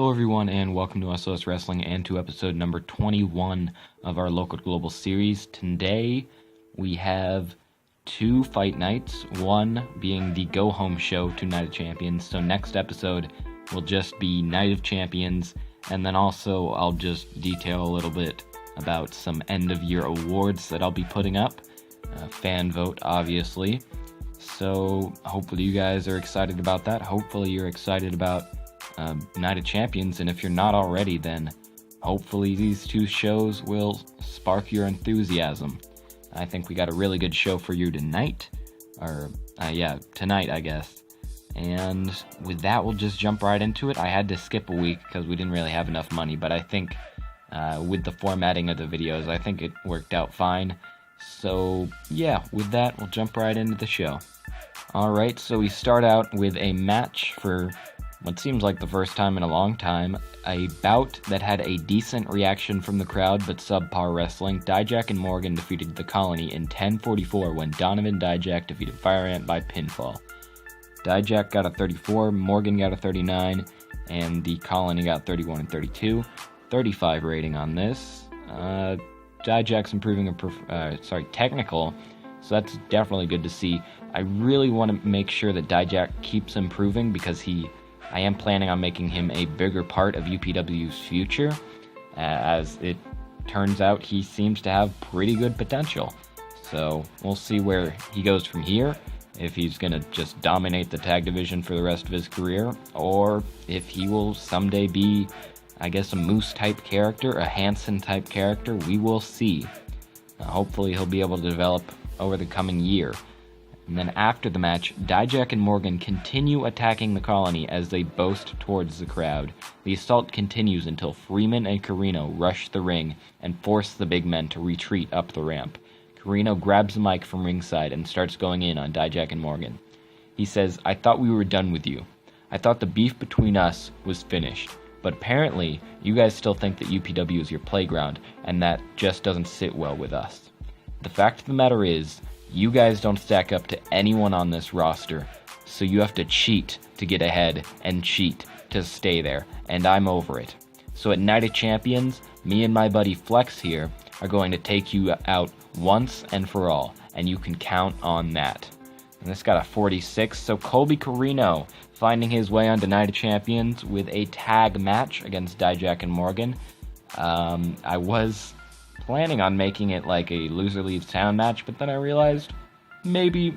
Hello everyone and welcome to SOS Wrestling and to episode number 21 of our Local to Global series. Today we have two fight nights, one being the go home show to Night of Champions. So next episode will just be Night of Champions, and then also I'll just detail a little bit about some end of year awards that I'll be putting up. Fan vote obviously. So hopefully you guys are excited about that. Hopefully you're excited about Night of Champions, and if you're not already, then hopefully these two shows will spark your enthusiasm. I think we got a really good show for you tonight, tonight I guess. And with that, we'll just jump right into it. I had to skip a week because we didn't really have enough money, but I think with the formatting of the videos, I think it worked out fine. So yeah, with that, we'll jump right into the show. Alright, so we start out with a match for what seems like the first time in a long time, a bout that had a decent reaction from the crowd but subpar wrestling. Dijak and Morgan defeated the Colony in 10:44 when Donovan Dijak defeated Fire Ant by pinfall. Dijak got a 34, Morgan got a 39, and the Colony got 31 and 32. 35 rating on this. Dijak's improving technical, so that's definitely good to see. I really want to make sure that Dijak keeps improving because I am planning on making him a bigger part of UPW's future. As it turns out, he seems to have pretty good potential. So we'll see where he goes from here, if he's going to just dominate the tag division for the rest of his career, or if he will someday be, I guess, a Moose-type character, a Hanson-type character. We will see. Hopefully he'll be able to develop over the coming year. And then after the match, Dijak and Morgan continue attacking the Colony as they boast towards the crowd. The assault continues until Freeman and Carino rush the ring and force the big men to retreat up the ramp. Carino grabs the mic from ringside and starts going in on Dijak and Morgan. He says, "I thought we were done with you. I thought the beef between us was finished. But apparently, you guys still think that UPW is your playground, and that just doesn't sit well with us. The fact of the matter is, you guys don't stack up to anyone on this roster, so you have to cheat to get ahead and cheat to stay there, and I'm over it. So at Night of Champions, me and my buddy Flex here are going to take you out once and for all, and you can count on that." And this got a 46, so Colby Carino finding his way onto Night of Champions with a tag match against Dijak and Morgan. I was planning on making it like a loser leaves town match, but then I realized maybe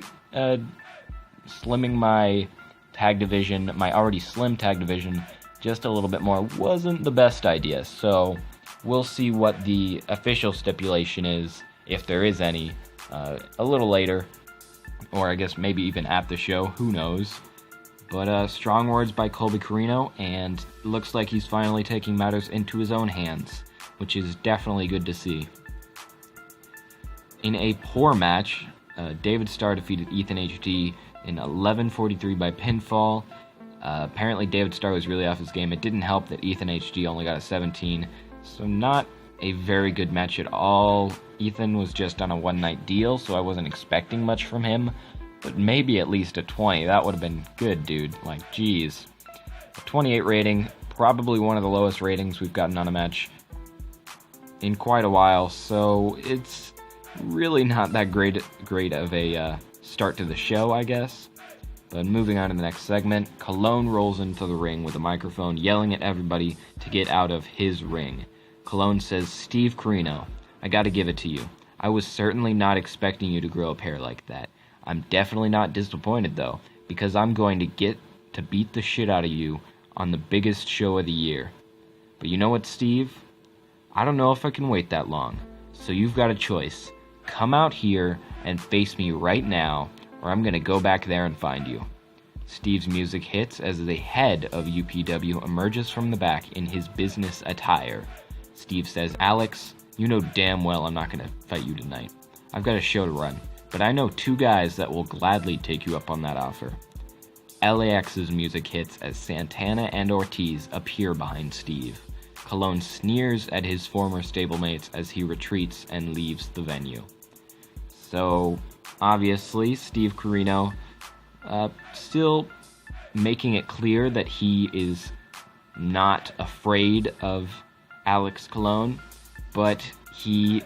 slimming my tag division, my already slim tag division, just a little bit more wasn't the best idea. So we'll see what the official stipulation is, if there is any, a little later, or I guess maybe even at the show, who knows. But strong words by Colby Carino, and looks like he's finally taking matters into his own hands, which is definitely good to see. In a poor match, David Starr defeated Ethan HD in 11:43 by pinfall. Apparently David Starr was really off his game. It didn't help that Ethan HD only got a 17, so not a very good match at all. Ethan was just on a one-night deal, so I wasn't expecting much from him, but maybe at least a 20. That would have been good, dude. Like, geez. A 28 rating, probably one of the lowest ratings we've gotten on a match in quite a while, so it's really not that great of a start to the show, I guess. But moving on to the next segment, Cologne rolls into the ring with a microphone yelling at everybody to get out of his ring. Cologne says, "Steve Carino, I gotta give it to you. I was certainly not expecting you to grow a pair like that. I'm definitely not disappointed though, because I'm going to get to beat the shit out of you on the biggest show of the year. But you know what, Steve? I don't know if I can wait that long. So you've got a choice. Come out here and face me right now, or I'm gonna go back there and find you." Steve's music hits as the head of UPW emerges from the back in his business attire. Steve says, "Alex, you know damn well I'm not gonna fight you tonight. I've got a show to run, but I know two guys that will gladly take you up on that offer." LAX's music hits as Santana and Ortiz appear behind Steve. Cologne sneers at his former stablemates as he retreats and leaves the venue. So, obviously, Steve Carino still making it clear that he is not afraid of Alex Colon, but he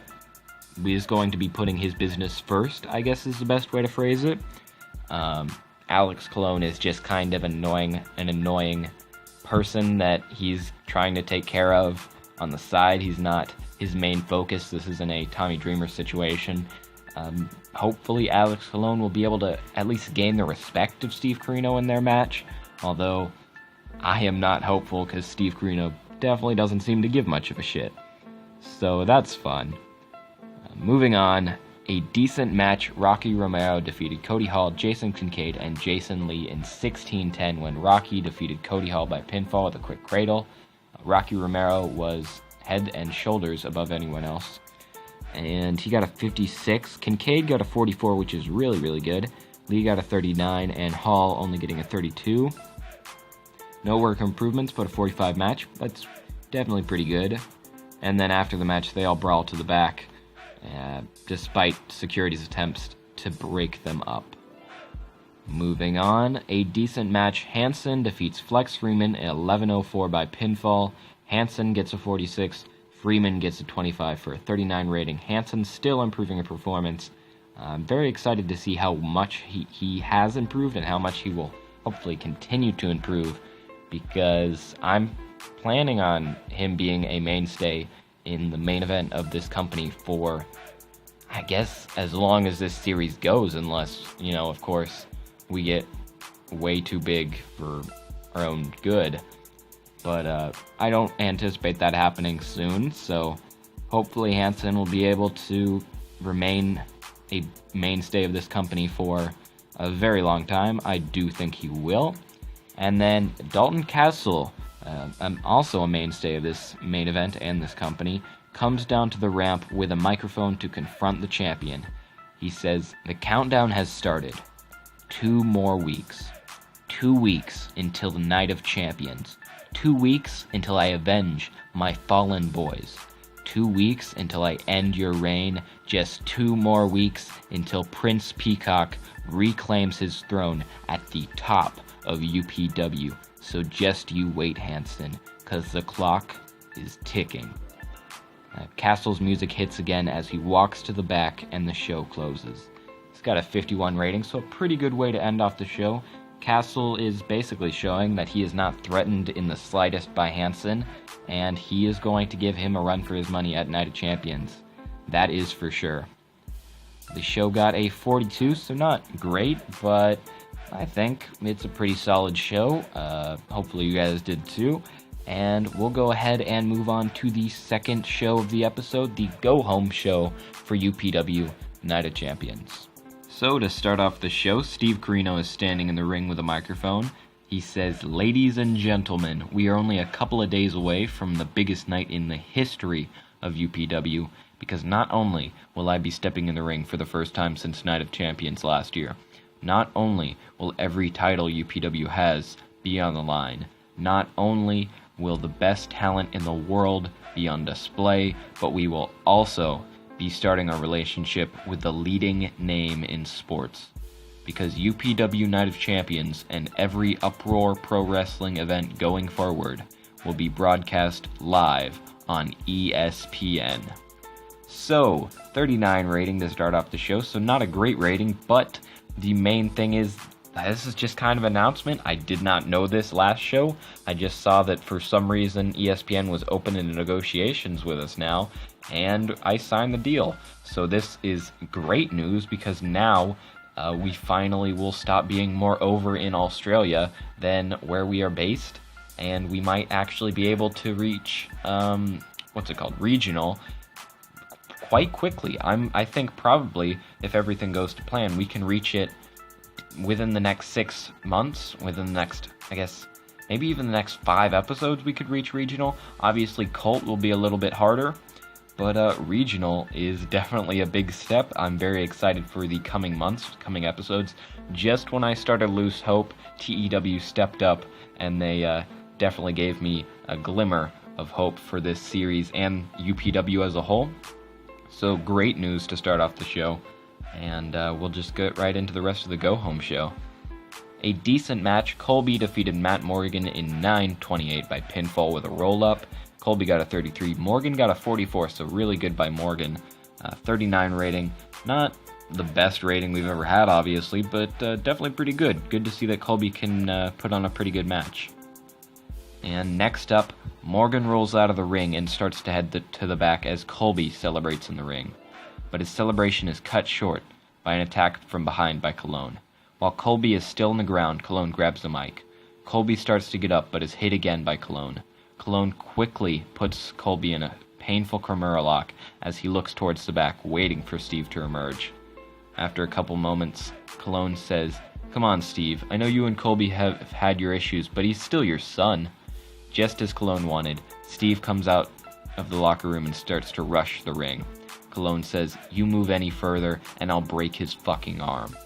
is going to be putting his business first, I guess is the best way to phrase it. Alex Colon is just kind of an annoying person that he's trying to take care of on the side. He's not his main focus. This isn't a Tommy Dreamer situation. Hopefully Alex Colon will be able to at least gain the respect of Steve Corino in their match, although I am not hopeful because Steve Corino definitely doesn't seem to give much of a shit. So that's fun. Moving on, a decent match. Rocky Romero defeated Cody Hall, Jason Kincaid, and Jason Lee in 16-10 when Rocky defeated Cody Hall by pinfall with a quick cradle. Rocky Romero was head and shoulders above anyone else, and he got a 56. Kincaid got a 44, which is really, really good. Lee got a 39, and Hall only getting a 32. No work improvements, but a 45 match. That's definitely pretty good. And then after the match, they all brawl to the back, despite security's attempts to break them up. Moving on, a decent match. Hansen defeats Flex Freeman at 11:04 by pinfall. Hansen gets a 46. Freeman gets a 25 for a 39 rating. Hansen still improving in performance. I'm very excited to see how much he has improved and how much he will hopefully continue to improve, because I'm planning on him being a mainstay in the main event of this company for, I guess, as long as this series goes, unless, of course, we get way too big for our own good. But I don't anticipate that happening soon, so hopefully Hansen will be able to remain a mainstay of this company for a very long time. I do think he will. And then Dalton Castle, also a mainstay of this main event and this company, comes down to the ramp with a microphone to confront the champion. He says, "The countdown has started. 2 more weeks. 2 weeks until the Night of Champions. 2 weeks until I avenge my fallen boys. 2 weeks until I end your reign. Just 2 more weeks until Prince Peacock reclaims his throne at the top of UPW. So just you wait, Hansen, cause the clock is ticking." Castle's music hits again as he walks to the back and the show closes. He's got a 51 rating, so a pretty good way to end off the show. Castle is basically showing that he is not threatened in the slightest by Hansen, and he is going to give him a run for his money at Night of Champions. That is for sure. The show got a 42, so not great, but I think it's a pretty solid show. Hopefully you guys did too. And we'll go ahead and move on to the second show of the episode, the go-home show for UPW Night of Champions. So to start off the show, Steve Corino is standing in the ring with a microphone. He says, "Ladies and gentlemen, we are only a couple of days away from the biggest night in the history of UPW, because not only will I be stepping in the ring for the first time since Night of Champions last year, not only will every title UPW has be on the line, not only will the best talent in the world be on display, but we will also be starting our relationship with the leading name in sports. Because UPW Night of Champions and every Uproar Pro Wrestling event going forward will be broadcast live on ESPN." So, 39 rating to start off the show, so not a great rating, but the main thing is, this is just kind of an announcement. I did not know this last show. I just saw that for some reason ESPN was open in negotiations with us now, and I signed the deal. So this is great news, because now we finally will stop being more over in Australia than where we are based, and we might actually be able to reach, regional, quite quickly. I think probably, if everything goes to plan, we can reach it within the next 6 months, within the next, maybe even the next 5 episodes we could reach regional. Obviously, Colt will be a little bit harder, but regional is definitely a big step. I'm very excited for the coming months, coming episodes. Just when I started to lose hope, TEW stepped up, and they definitely gave me a glimmer of hope for this series and UPW as a whole. So great news to start off the show. And we'll just get right into the rest of the go-home show. A decent match, Colby defeated Matt Morgan in 9:28 by pinfall with a roll-up. Colby got a 33, Morgan got a 44, so really good by Morgan. 39 rating, not the best rating we've ever had, obviously, but definitely pretty good. Good to see that Colby can put on a pretty good match. And next up, Morgan rolls out of the ring and starts to head to the back as Colby celebrates in the ring. But his celebration is cut short by an attack from behind by Colon. While Colby is still on the ground, Colon grabs the mic. Colby starts to get up, but is hit again by Colon. Colon quickly puts Colby in a painful Kimura lock as he looks towards the back, waiting for Steve to emerge. After a couple moments, Colon says, "Come on, Steve. I know you and Colby have had your issues, but he's still your son." Just as Colon wanted, Steve comes out of the locker room and starts to rush the ring. Colon says, "You move any further, and I'll break his fucking arm."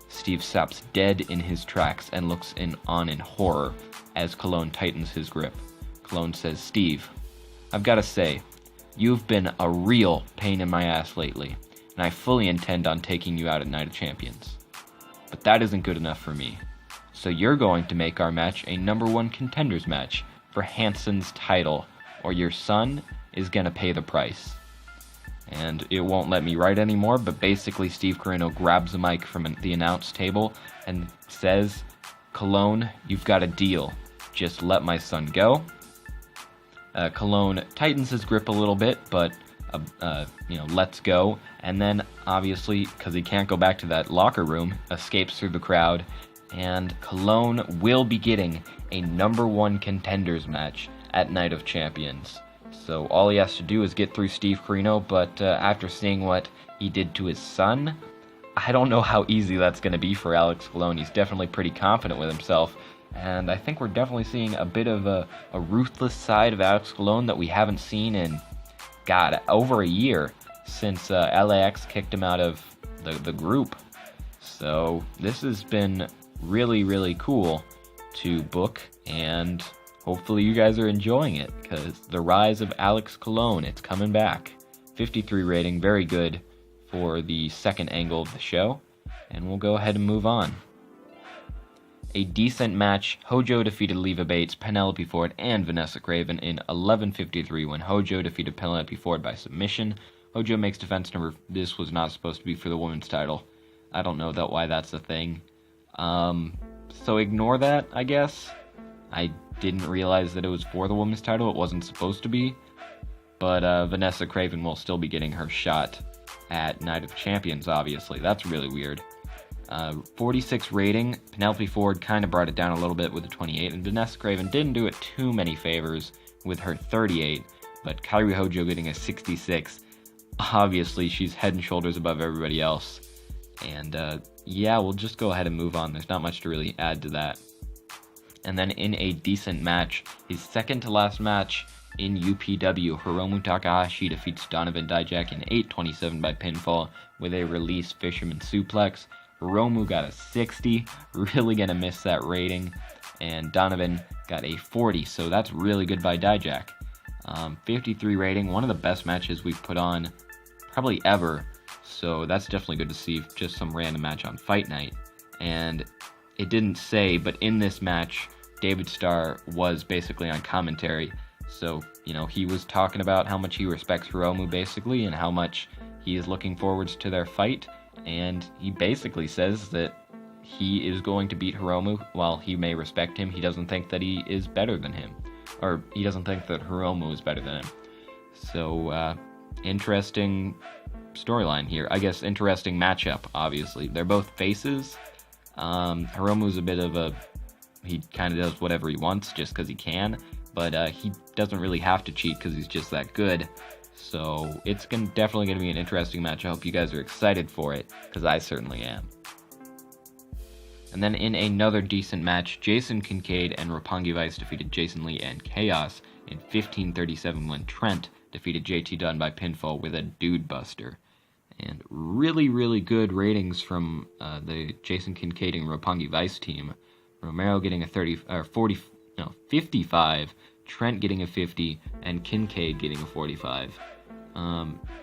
Steve stops dead in his tracks and looks on in horror as Colon tightens his grip. Colon says, "Steve, I've got to say, you've been a real pain in my ass lately, and I fully intend on taking you out at Night of Champions. But that isn't good enough for me. So you're going to make our match a #1 contenders match for Hanson's title, or your son is going to pay the price." And it won't let me write anymore, but basically Steve Corino grabs the mic from the announce table and says, "Colon, you've got a deal. Just let my son go." Colon tightens his grip a little bit, but lets go, and then obviously, because he can't go back to that locker room, escapes through the crowd, and Colon will be getting a #1 contenders match at Night of Champions. So all he has to do is get through Steve Corino, but after seeing what he did to his son, I don't know how easy that's going to be for Alex Colon. He's definitely pretty confident with himself, and I think we're definitely seeing a bit of a ruthless side of Alex Colon that we haven't seen in, over a year since LAX kicked him out of the group. So this has been really, really cool to book, and hopefully you guys are enjoying it, because the rise of Alex Colon, it's coming back. 53 rating, very good for the second angle of the show, and we'll go ahead and move on. A decent match, Hojo defeated Leva Bates, Penelope Ford, and Vanessa Craven in 11:53 when Hojo defeated Penelope Ford by submission. Hojo makes defense number. This was not supposed to be for the women's title. I don't know why that's a thing. So ignore that, I guess. I didn't realize that it was for the women's title. It wasn't supposed to be. But Vanessa Craven will still be getting her shot at Night of Champions, obviously. That's really weird. 46 rating. Penelope Ford kind of brought it down a little bit with a 28, and Vanessa Craven didn't do it too many favors with her 38, but Kairi Hojo getting a 66. Obviously, she's head and shoulders above everybody else. And yeah, we'll just go ahead and move on. There's not much to really add to that. And then in a decent match, his second to last match in UPW, Hiromu Takahashi defeats Donovan Dijak in 8:27 by pinfall with a release fisherman suplex. Hiromu got a 60, really gonna miss that rating, and Donovan got a 40, so that's really good by Dijak. 53 rating, one of the best matches we've put on probably ever, so that's definitely good to see, just some random match on Fight Night. And it didn't say, but in this match, David Starr was basically on commentary, so, he was talking about how much he respects Hiromu, basically, and how much he is looking forwards to their fight, and he basically says that he is going to beat Hiromu. While he may respect him, he doesn't think that he is better than him, or he doesn't think that Hiromu is better than him. So, interesting storyline here. I guess interesting matchup, obviously. They're both faces. Hiromu's a bit of he kind of does whatever he wants just because he can, but he doesn't really have to cheat because he's just that good. So it's definitely going to be an interesting match. I hope you guys are excited for it, because I certainly am. And then in another decent match, Jason Kincaid and Roppongi Vice defeated Jason Lee and Chaos in 15:37 when Trent defeated JT Dunn by pinfall with a Dude Buster. And really, really good ratings from the Jason Kincaid and Roppongi Vice team. Romero getting a 55, Trent getting a 50, and Kincaid getting a 45.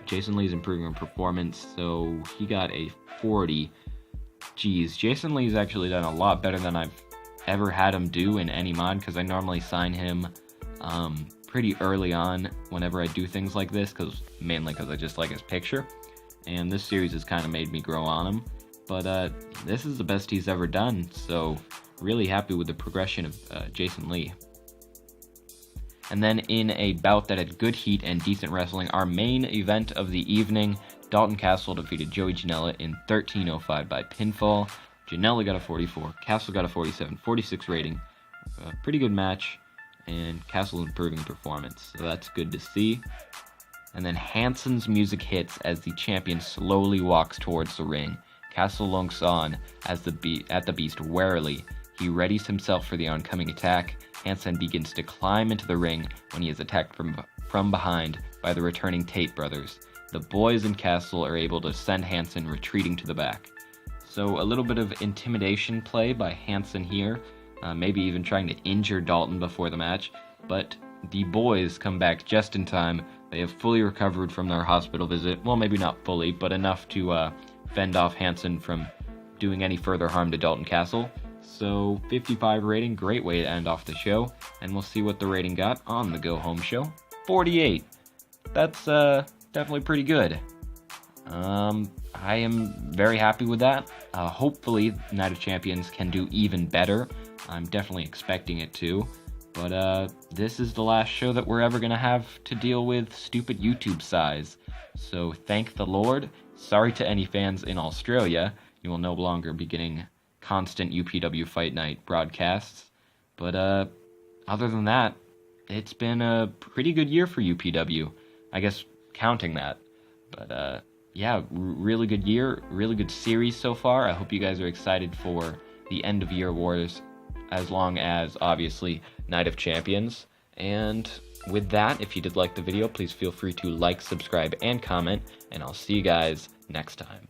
Jason Lee's improving in performance, so he got a 40. Geez, Jason Lee's actually done a lot better than I've ever had him do in any mod, because I normally sign him pretty early on whenever I do things like this, mainly because I just like his picture. And this series has kind of made me grow on him. But this is the best he's ever done, so really happy with the progression of Jason Lee. And then in a bout that had good heat and decent wrestling, our main event of the evening, Dalton Castle defeated Joey Janela in 13:05 by pinfall. Janela got a 44, Castle got a 47, 46 rating. Pretty good match, and Castle improving performance, so that's good to see. And then Hansen's music hits as the champion slowly walks towards the ring. Castle looks on as at the beast warily. He readies himself for the oncoming attack. Hansen begins to climb into the ring when he is attacked from behind by the returning Tate brothers. The boys and Castle are able to send Hansen retreating to the back. So a little bit of intimidation play by Hansen here, maybe even trying to injure Dalton before the match, but the boys come back just in time. They have fully recovered from their hospital visit. Well, maybe not fully, but enough to fend off Hansen from doing any further harm to Dalton Castle. So 55 rating, great way to end off the show, and we'll see what the rating got on the Go Home show. 48. That's definitely pretty good. I am very happy with that. Hopefully Night of Champions can do even better. I'm definitely expecting it to. But this is the last show that we're ever going to have to deal with stupid YouTube size. So thank the Lord. Sorry to any fans in Australia. You will no longer be getting constant UPW Fight Night broadcasts. But other than that, it's been a pretty good year for UPW. I guess counting that. But yeah, really good year, really good series so far. I hope you guys are excited for the end of year wars, as long as, obviously, Night of Champions. And with that, if you did like the video, please feel free to like, subscribe, and comment, and I'll see you guys next time.